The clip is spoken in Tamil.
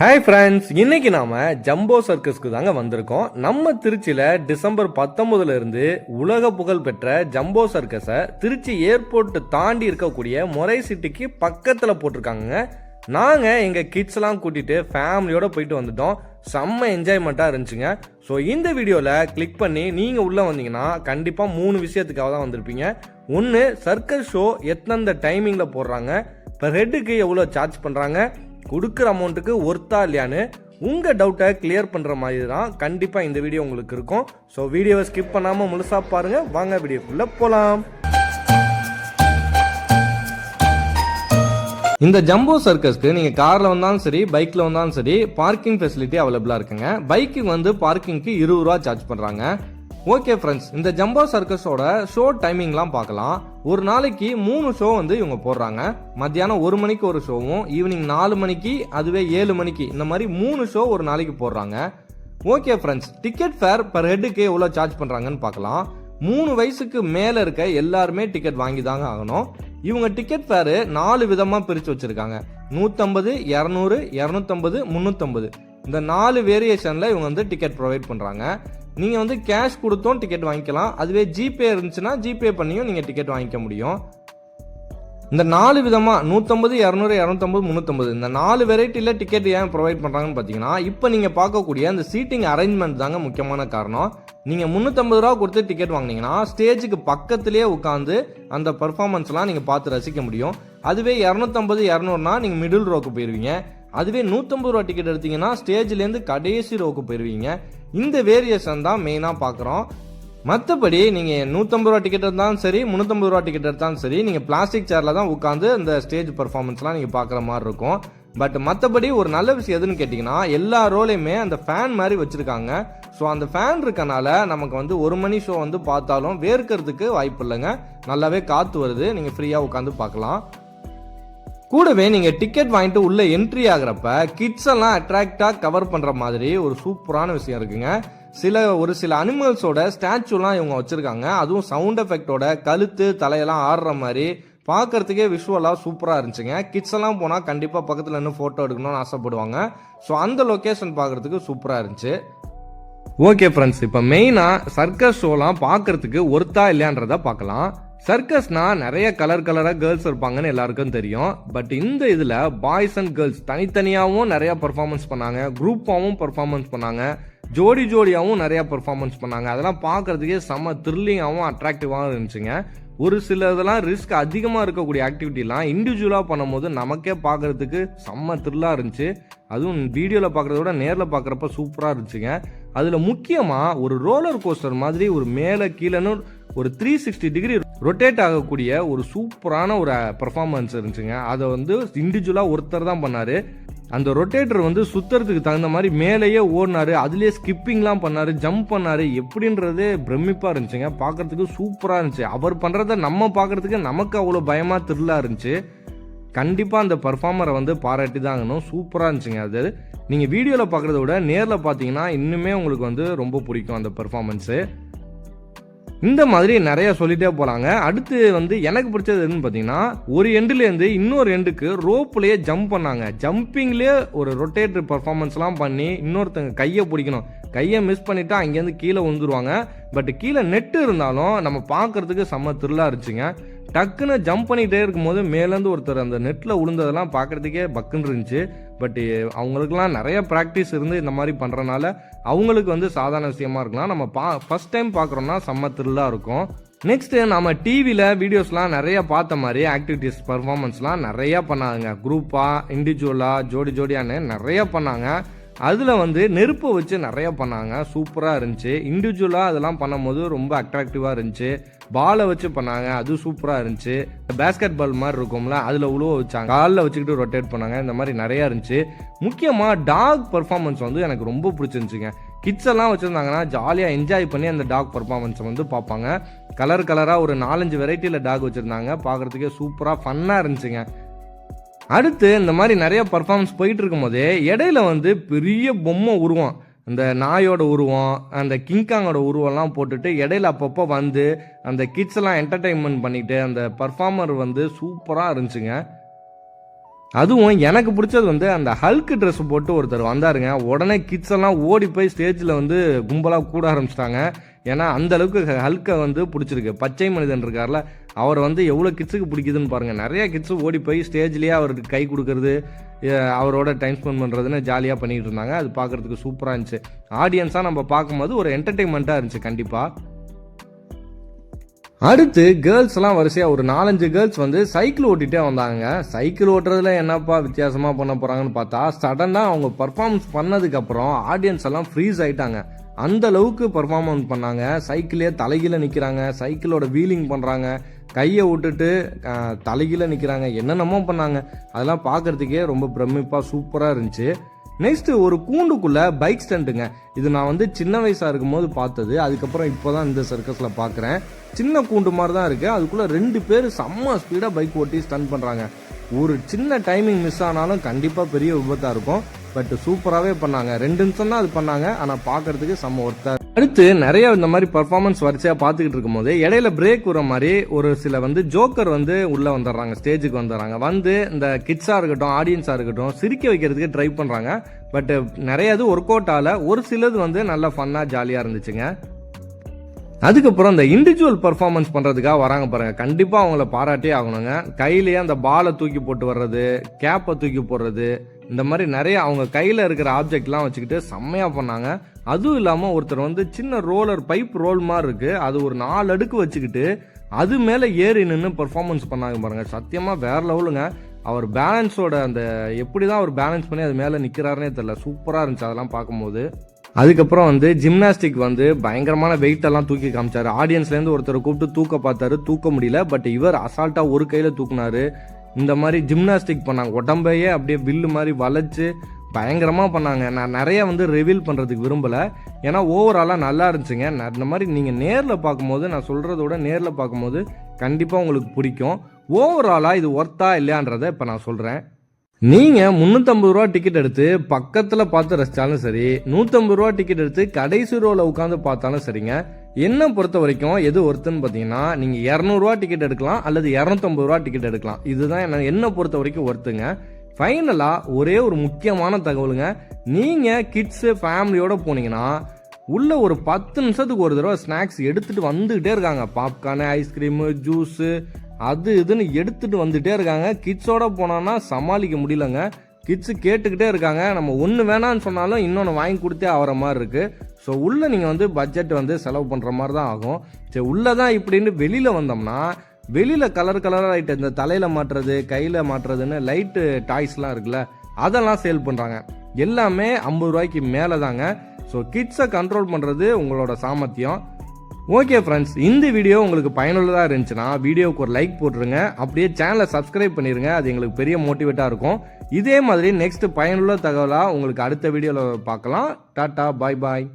ஹாய் ஃப்ரெண்ட்ஸ், இன்னைக்கு நாம ஜம்போ சர்க்கஸ்க்கு தாங்க வந்திருக்கோம். நம்ம திருச்சியில டிசம்பர் 19 இருந்து உலக புகழ் பெற்ற ஜம்போ சர்க்கஸை திருச்சி ஏர்போர்ட் தாண்டி இருக்கக்கூடிய மொரை சிட்டிக்கு பக்கத்துல போட்டிருக்காங்க. நாங்க எங்க கிட்ஸ் எல்லாம் கூட்டிட்டு ஃபேமிலியோட போயிட்டு வந்துட்டோம். செம்ம என்ஜாய்மெண்ட்டா இருந்துச்சுங்க. ஸோ இந்த வீடியோல கிளிக் பண்ணி நீங்க உள்ள வந்தீங்கன்னா கண்டிப்பா 3 விஷயத்துக்காக தான் வந்திருப்பீங்க. ஒன்று, சர்க்கஸ் ஷோ எத்தனை டைமிங்ல போடுறாங்க, per ஹெட்டுக்கு எவ்வளோ சார்ஜ் பண்றாங்க, கொடுக்குற அமௌண்ட்டுக்கு ஒர்த்தா இல்லையான்னு உங்கள் டவுட்டை கிளியர் பண்ணுற மாதிரி தான் கண்டிப்பாக இந்த வீடியோ உங்களுக்கு இருக்கும். ஸோ வீடியோவை ஸ்கிப் பண்ணாமல் முழுசாக பாருங்கள். வாங்க வீடியோக்குள்ளே போகலாம். இந்த ஜம்போ சர்க்கஸ்க்கு நீங்கள் காரில் வந்தாலும் சரி, பைக்கில் வந்தாலும் சரி, பார்க்கிங் ஃபெசிலிட்டி அவைலபிளாக இருக்குங்க. பைக்கு வந்து பார்க்கிங்க்கு 20 ரூபா சார்ஜ் பண்ணுறாங்க. ஓகே ஃப்ரெண்ட்ஸ், இந்த ஜம்போ சர்க்கஸோட ஷோ டைமிங்லாம் பார்க்கலாம். ஒரு நாளைக்கு 3 ஷோ வந்து இவங்க போடுறாங்க. மத்தியானம் 1 மணிக்கு ஒரு ஷோவும், ஈவினிங் 4 மணிக்கு, அதுவே 7 மணிக்கு, இந்த மாதிரி 3 ஷோ ஒரு நாளைக்கு போடுறாங்க. Okay friends, ticket fair per ஹெட்டுக்கு எவ்வளோ சார்ஜ் பண்ணுறாங்கன்னு பார்க்கலாம். 3 வயசுக்கு மேலே இருக்க எல்லாருமே டிக்கெட் வாங்கி தாங்க ஆகணும். இவங்க டிக்கெட் ஃபேரு 4 விதமாக பிரித்து வச்சுருக்காங்க. 150, 200, 250, 350. இந்த 4 வேரியேஷனில் இவங்க வந்து டிக்கெட் ப்ரொவைட் பண்ணுறாங்க. நீங்கள் வந்து கேஷ் கொடுத்தும் டிக்கெட் வாங்கிக்கலாம். அதுவே ஜிபே இருந்துச்சுன்னா ஜிபே பண்ணியும் நீங்கள் டிக்கெட் வாங்கிக்க முடியும். இந்த 4 விதமாக 150, 200, 250, 350 இந்த 4 வெரைட்டியில் டிக்கெட் ஏன் ப்ரொவைட் பண்ணுறாங்கன்னு பார்த்தீங்கன்னா, இப்போ நீங்கள் பார்க்கக்கூடிய அந்த சீட்டிங் அரேஞ்ச்மெண்ட் தாங்க முக்கியமான காரணம். நீங்கள் 350 ரூபா கொடுத்து டிக்கெட் வாங்கினீங்கன்னா ஸ்டேஜுக்கு பக்கத்துலேயே உட்காந்து அந்த பர்ஃபார்மன்ஸ்லாம் நீங்கள் பார்த்து ரசிக்க முடியும். அதுவே 250, 200னா நீங்கள் மிடில் ரோக்கு போயிடுவீங்க. அதுவே 150 ரூபா டிக்கெட் எடுத்தீங்கன்னா ஸ்டேஜ்லேருந்து கடைசி ரோக்கு போயிடுவீங்க. இந்த வேரியேஷன் தான் மெயினாக பார்க்குறோம். மற்றபடி நீங்கள் 150 ரூபா டிக்கெட் எடுத்தாலும் சரி, 350 ரூபா டிக்கெட் எடுத்தாலும் சரி, நீங்கள் பிளாஸ்டிக் சேரில் தான் உட்காந்து அந்த ஸ்டேஜ் பர்ஃபார்மன்ஸ்லாம் நீங்கள் பார்க்குற மாதிரி இருக்கும். பட் மற்றபடி ஒரு நல்ல விஷயம் எதுன்னு கேட்டிங்கன்னா, எல்லா ரோலையுமே அந்த ஃபேன் மாதிரி வச்சுருக்காங்க. ஸோ அந்த ஃபேன் இருக்கனால நமக்கு வந்து 1 மணி ஷோ வந்து பார்த்தாலும் வேர்க்கிறதுக்கு வாய்ப்பு இல்லைங்க. நல்லாவே காற்று வருது, நீங்கள் ஃப்ரீயாக உட்காந்து பார்க்கலாம். கூடவே நீங்கள் டிக்கெட் வாங்கிட்டு உள்ள என்ட்ரி ஆகிறப்ப கிட்ஸ் எல்லாம் அட்ராக்டாக கவர் பண்ணுற மாதிரி ஒரு சூப்பரான விஷயம் இருக்குங்க. ஒரு சில அனிமல்ஸோட ஸ்டாச்சுலாம் இவங்க வச்சுருக்காங்க. அதுவும் சவுண்ட் எஃபெக்டோட கழுத்து தலையெல்லாம் ஆடுற மாதிரி பார்க்கறதுக்கே விஷுவலாக சூப்பராக இருந்துச்சுங்க. கிட்ஸ் எல்லாம் போனால் கண்டிப்பாக பக்கத்தில் நின்று ஃபோட்டோ எடுக்கணும்னு ஆசைப்படுவாங்க. ஸோ அந்த லொக்கேஷன் பார்க்குறதுக்கு சூப்பராக இருந்துச்சு. ஓகே ஃப்ரெண்ட்ஸ், இப்போ மெயினாக சர்க்கஸ் ஷோலாம் பார்க்கறதுக்கு ஒர்த்தா இல்லையான்றதை பார்க்கலாம். சர்க்கஸ்னா நிறைய கலராக கேர்ள்ஸ் இருப்பாங்கன்னு எல்லாருக்கும் தெரியும். பட் இந்த இதில் பாய்ஸ் அண்ட் கேர்ள்ஸ் தனித்தனியாகவும் நிறையா பர்ஃபார்மன்ஸ் பண்ணாங்க, குரூப்பாகவும் பர்ஃபார்மன்ஸ் பண்ணாங்க, ஜோடியாகவும் நிறையா பர்ஃபார்மன்ஸ் பண்ணாங்க. அதெல்லாம் பார்க்கறதுக்கே செம்ம த்ரில்லிங்காகவும் அட்ராக்டிவாகவும் இருந்துச்சுங்க. ஒரு சில இதெல்லாம் ரிஸ்க் அதிகமாக இருக்கக்கூடிய ஆக்டிவிட்டிலாம் இண்டிவிஜுவலாக பண்ணும்போது நமக்கே பார்க்குறதுக்கு செம்ம த்ரில்லாக இருந்துச்சு. அதுவும் வீடியோவில் பார்க்குறத விட நேரில் பார்க்குறப்ப சூப்பராக இருந்துச்சுங்க. அதில் முக்கியமாக ஒரு ரோலர் கோஸ்டர் மாதிரி ஒரு மேலே கீழேன்னு ஒரு 360 டிகிரி ரொட்டேட் ஆகக்கூடிய ஒரு சூப்பரான ஒரு பர்ஃபார்மன்ஸ் இருந்துச்சுங்க. அதை வந்து இண்டிவிஜுவலாக ஒருத்தர் தான் பண்ணார். அந்த ரொட்டேட்டர் வந்து சுற்றுறதுக்கு தகுந்த மாதிரி மேலேயே ஓடினார், அதுலேயே ஸ்கிப்பிங்லாம் பண்ணார், ஜம்ப் பண்ணார். எப்படின்றது பிரமிப்பாக இருந்துச்சுங்க. பார்க்குறதுக்கு சூப்பராக இருந்துச்சு. அவர் பண்ணுறத நம்ம பார்க்குறதுக்கு நமக்கு அவ்வளோ பயமாக த்ரில்லாக இருந்துச்சு. கண்டிப்பாக அந்த பர்ஃபார்மரை வந்து பாராட்டி தான் ஆகணும். சூப்பராக இருந்துச்சுங்க. அது நீங்கள் வீடியோவில் பார்க்குறத விட நேரில் பார்த்தீங்கன்னா இன்னுமே உங்களுக்கு வந்து ரொம்ப பிடிக்கும் அந்த பர்ஃபார்மன்ஸு. இந்த மாதிரி நிறைய சொல்லிட்டே போகிறாங்க. அடுத்து வந்து எனக்கு பிடிச்சது எதுன்னு பார்த்தீங்கன்னா, ஒரு எண்டுலேருந்து இன்னொரு எண்டுக்கு ரோப்லேயே ஜம்ப் பண்ணாங்க. ஜம்பிங்லேயே ஒரு ரொட்டேட்டர் பர்ஃபார்மன்ஸ்லாம் பண்ணி இன்னொருத்தங்க கையை பிடிக்கணும், கையை மிஸ் பண்ணிட்டா அங்கேருந்து கீழே விழுந்துருவாங்க. பட் கீழே நெட்டு இருந்தாலும் நம்ம பார்க்கறதுக்கு செம்ம த்ரில்லாக இருந்துச்சுங்க. டக்குன்னு ஜம்ப் பண்ணிகிட்டே இருக்கும்போது மேலேருந்து ஒருத்தர் அந்த நெட்டில் விழுந்ததெல்லாம் பார்க்குறதுக்கே பக்குன்னு இருந்துச்சு. பட் அவங்களுக்குலாம் நிறைய ப்ராக்டிஸ் இருந்து இந்த மாதிரி பண்ணுறனால அவங்களுக்கு வந்து சாதாரண விஷயமா இருக்கலாம். நம்ம ஃபஸ்ட் டைம் பார்க்குறோன்னா செம்ம த்ரில்லாக இருக்கும். நெக்ஸ்ட்டு நம்ம டிவியில் வீடியோஸ்லாம் நிறைய பார்த்த மாதிரி ஆக்டிவிட்டீஸ் பர்ஃபார்மன்ஸ்லாம் நிறையா பண்ணாங்க. குரூப்பாக, இண்டிவிஜுவலாக, ஜோடியான்னு நிறைய பண்ணாங்க. அதில் வந்து நெருப்பை வச்சு நிறைய பண்ணாங்க. சூப்பராக இருந்துச்சு. இண்டிவிஜுவலாக அதெல்லாம் பண்ணும்போது ரொம்ப அட்ராக்டிவாக இருந்துச்சு. பாலை வச்சு பண்ணாங்க, அது சூப்பராக இருந்துச்சு. பேஸ்கெட் பால் மாதிரி இருக்கும்ல, அதில் உழுவ வச்சாங்க, காலில் வச்சுக்கிட்டு ரொட்டேட் பண்ணாங்க. இந்த மாதிரி நிறையா இருந்துச்சு. முக்கியமாக டாக் பர்ஃபார்மன்ஸ் வந்து எனக்கு ரொம்ப பிடிச்சிருந்துச்சுங்க. கிட்ஸ் எல்லாம் வச்சுருந்தாங்கன்னா ஜாலியாக என்ஜாய் பண்ணி அந்த டாக் பர்ஃபார்மன்ஸை வந்து பார்ப்பாங்க. கலராக ஒரு 4-5 வெரைட்டியில் டாக் வச்சுருந்தாங்க. பார்க்குறதுக்கே சூப்பராக ஃபன்னாக இருந்துச்சுங்க. அடுத்து இந்த மாதிரி நிறைய பர்ஃபார்மன்ஸ் போயிட்டு இருக்கும் போதே இடையில வந்து பெரிய பொம்மை உருவம், அந்த நாயோட உருவம், அந்த கிங்காங்கோட உருவம்லாம் போட்டுட்டு இடையில அப்பப்போ வந்து அந்த கிட்ஸ் எல்லாம் என்டர்டெயின்மெண்ட் பண்ணிட்டு அந்த பர்ஃபார்மர் வந்து சூப்பராக இருந்துச்சுங்க. அதுவும் எனக்கு பிடிச்சது வந்து அந்த ஹல்க் ட்ரெஸ் போட்டு ஒருத்தர் வந்தாருங்க. உடனே கிட்ஸ் எல்லாம் ஓடி போய் ஸ்டேஜில் வந்து கும்பலாக கூட ஆரம்பிச்சிட்டாங்க. ஏன்னா அந்த அளவுக்கு ஹல்கை வந்து பிடிச்சிருக்கு. பச்சை மனிதன் இருக்கார்ல, அவர் வந்து எவ்வளோ கிட்ஸுக்கு பிடிக்குதுன்னு பாருங்கள். நிறைய கிட்ஸு ஓடி போய் ஸ்டேஜ்லேயே அவருக்கு கை கொடுக்கறது, அவரோட டைம் ஸ்பெண்ட் பண்ணுறதுன்னு ஜாலியாக பண்ணிகிட்டு இருந்தாங்க. அது பார்க்குறதுக்கு சூப்பராக இருந்துச்சு. ஆடியன்ஸாக நம்ம பார்க்கும்போது ஒரு என்டர்டெயின்மெண்ட்டாக இருந்துச்சு கண்டிப்பாக. அடுத்து கேர்ள்ஸ் எல்லாம் வரிசையாக ஒரு 4-5 கேர்ள்ஸ் வந்து சைக்கிள் ஓட்டிகிட்டே வந்தாங்க. சைக்கிள் ஓட்டுறதுல என்னப்பா வித்தியாசமாக பண்ண போகிறாங்கன்னு பார்த்தா, சடனாக அவங்க பர்ஃபார்மன்ஸ் பண்ணதுக்கப்புறம் ஆடியன்ஸ் எல்லாம் ஃப்ரீஸ் ஆகிட்டாங்க. அந்த அளவுக்கு பர்ஃபார்மன்ஸ் பண்ணாங்க. சைக்கிளே தலைகீழ நிற்கிறாங்க, சைக்கிளோட வீலிங் பண்ணுறாங்க, கையை விட்டுட்டு தலைகீழ நிற்கிறாங்க, என்னென்னமோ பண்ணாங்க. அதெல்லாம் பார்க்குறதுக்கே ரொம்ப பிரமிப்பாக சூப்பராக இருந்துச்சு. நெக்ஸ்ட் ஒரு கூண்டுக்குள்ள பைக் ஸ்டண்ட்டுங்க. இது நான் வந்து சின்ன வயசாக இருக்கும் போது பார்த்தது. அதுக்கப்புறம் இப்போ தான் இந்த சர்க்கஸில் பார்க்குறேன். சின்ன கூண்டு மாதிரி தான் இருக்குது. அதுக்குள்ளே 2 பேர் செம்ம ஸ்பீடாக பைக் ஓட்டி ஸ்டண்ட் பண்ணுறாங்க. ஒரு சின்ன டைமிங் மிஸ் ஆனாலும் கண்டிப்பாக பெரிய விபத்தாக இருக்கும். பட் சூப்பராகவே பண்ணாங்க. 2 நிமிஷம் தான் அது பண்ணாங்க, ஆனால் பார்க்கறதுக்கு செம்ம ஒர்த்தா. அடுத்து நிறைய இந்த மாதிரி பர்ஃபார்மன்ஸ் வரிசையாக பார்த்துக்கிட்டு இருக்கும்போது இடையில பிரேக் வர மாதிரி ஒரு சில வந்து ஜோக்கர் வந்து உள்ளே வந்துடுறாங்க, ஸ்டேஜுக்கு வந்துடுறாங்க. வந்து இந்த கிட்ஸாக இருக்கட்டும், ஆடியன்ஸாக இருக்கட்டும், சிரிக்க வைக்கிறதுக்கு ட்ரை பண்ணுறாங்க. பட் நிறைய இது ஒர்க் அவுட் ஆகல. ஒரு சிலது வந்து நல்லா ஃபன்னாக ஜாலியாக இருந்துச்சுங்க. அதுக்கப்புறம் இந்த இண்டிவிஜுவல் பர்ஃபார்மன்ஸ் பண்ணுறதுக்காக வராங்க பாருங்க, கண்டிப்பாக அவங்கள பாராட்டே ஆகணுங்க. கையிலேயே அந்த பாலை தூக்கி போட்டு வர்றது, கேப்பை தூக்கி போடுறது, இந்த மாதிரி நிறைய அவங்க கையில் இருக்கிற ஆப்ஜெக்ட்லாம் வச்சுக்கிட்டு செம்மையாக பண்ணாங்க. அதுவும் இல்லாமல் ஒருத்தர் வந்து சின்ன ரோலர் பைப் ரோல் மாதிரி இருக்குது, அது ஒரு 4 அடுக்கு வச்சுக்கிட்டு அது மேலே ஏறி நின்று பர்ஃபார்மன்ஸ் பண்ணாங்க பாருங்க. சத்தியமாக வேற லெவலுங்க. அவர் பேலன்ஸோட அந்த எப்படி தான் அவர் பேலன்ஸ் பண்ணி அது மேலே நிற்கிறாருன்னே தெரியல, சூப்பராக இருந்துச்சு அதெல்லாம் பார்க்கும்போது. அதுக்கப்புறம் வந்து ஜிம்னாஸ்டிக் வந்து பயங்கரமான வெயிட் எல்லாம் தூக்கி காமிச்சாரு. ஆடியன்ஸ்லேருந்து ஒருத்தரை கூப்பிட்டு தூக்க பார்த்தாரு, தூக்க முடியல. பட் இவர் அசால்ட்டாக ஒரு கையில் தூக்குனாரு. இந்த மாதிரி ஜிம்னாஸ்டிக் பண்ணாங்க, உடம்பையே அப்படியே வில்லு மாதிரி வளைச்சு பயங்கரமாக பண்ணாங்க. நான் நிறைய வந்து ரிவீல் பண்ணுறதுக்கு விரும்பலை, ஏன்னா ஓவராலாக நல்லா இருந்துச்சுங்க. இந்த மாதிரி நீங்கள் நேரில் பார்க்கும்போது, நான் சொல்கிறதோட நேரில் பார்க்கும்போது கண்டிப்பாக உங்களுக்கு பிடிக்கும். ஓவராலாக இது ஒர்த்தா இல்லையான்றதை இப்போ நான் சொல்கிறேன். நீங்கள் 350 ரூபா டிக்கெட் எடுத்து பக்கத்தில் பார்த்து ரசித்தாலும் சரி, 150 ரூபா டிக்கெட் எடுத்து கடைசி ரோவில் உட்காந்து பார்த்தாலும் சரிங்க, என்னை பொறுத்த வரைக்கும் எது ஒர்த்துன்னு பார்த்தீங்கன்னா, நீங்கள் 200 ரூபா டிக்கெட் எடுக்கலாம் அல்லது 250 ரூபா டிக்கெட் எடுக்கலாம். இதுதான் என்னை பொறுத்த வரைக்கும் ஒர்த்துங்க. ஃபைனலாக ஒரே ஒரு முக்கியமான தகவலுங்க, நீங்கள் கிட்ஸு ஃபேமிலியோடு போனீங்கன்னா உள்ள ஒரு 10 நிமிஷத்துக்கு ஒரு தடவை ஸ்நாக்ஸ் எடுத்துகிட்டு வந்துக்கிட்டே இருக்காங்க. பாப்கார்னு, ஐஸ்கிரீமு, ஜூஸு, அது இதுன்னு எடுத்துகிட்டு வந்துகிட்டே இருக்காங்க. கிட்ஸோட போனோன்னா சமாளிக்க முடியலங்க. கிட்ஸு கேட்டுக்கிட்டே இருக்காங்க. நம்ம ஒன்று வேணான்னு சொன்னாலும் இன்னொன்று வாங்கி கொடுத்தே ஆகிற மாதிரி இருக்குது. ஸோ உள்ளே நீங்கள் வந்து பட்ஜெட் வந்து செலவு பண்ணுற மாதிரி தான் ஆகும். சரி, உள்ளே தான் இப்படின்னு வெளியில் வந்தோம்னா, வெளியில் கலர் கலராக லைட்டு, இந்த தலையில் மாட்டுறது, கையில் மாட்டுறதுன்னு லைட்டு டாய்ஸ்லாம் இருக்குல்ல, அதெல்லாம் சேல் பண்ணுறாங்க. எல்லாமே 50 ரூபாய்க்கு மேலே தாங்க. ஸோ கிட்ஸை கண்ட்ரோல் பண்ணுறது உங்களோட சாமர்த்தியம். ஓகே ஃப்ரெண்ட்ஸ், இந்த வீடியோ உங்களுக்கு பயனுள்ளதாக இருந்துச்சுன்னா வீடியோவுக்கு ஒரு லைக் போட்டுருங்க. அப்படியே சேனலை சப்ஸ்கிரைப் பண்ணிடுங்க, அது எங்களுக்கு பெரிய மோட்டிவேட்டாக இருக்கும். இதே மாதிரி நெக்ஸ்ட் பயனுள்ள தகவலாக உங்களுக்கு அடுத்த வீடியோவில் பார்க்கலாம். டாட்டா, பாய் பாய்.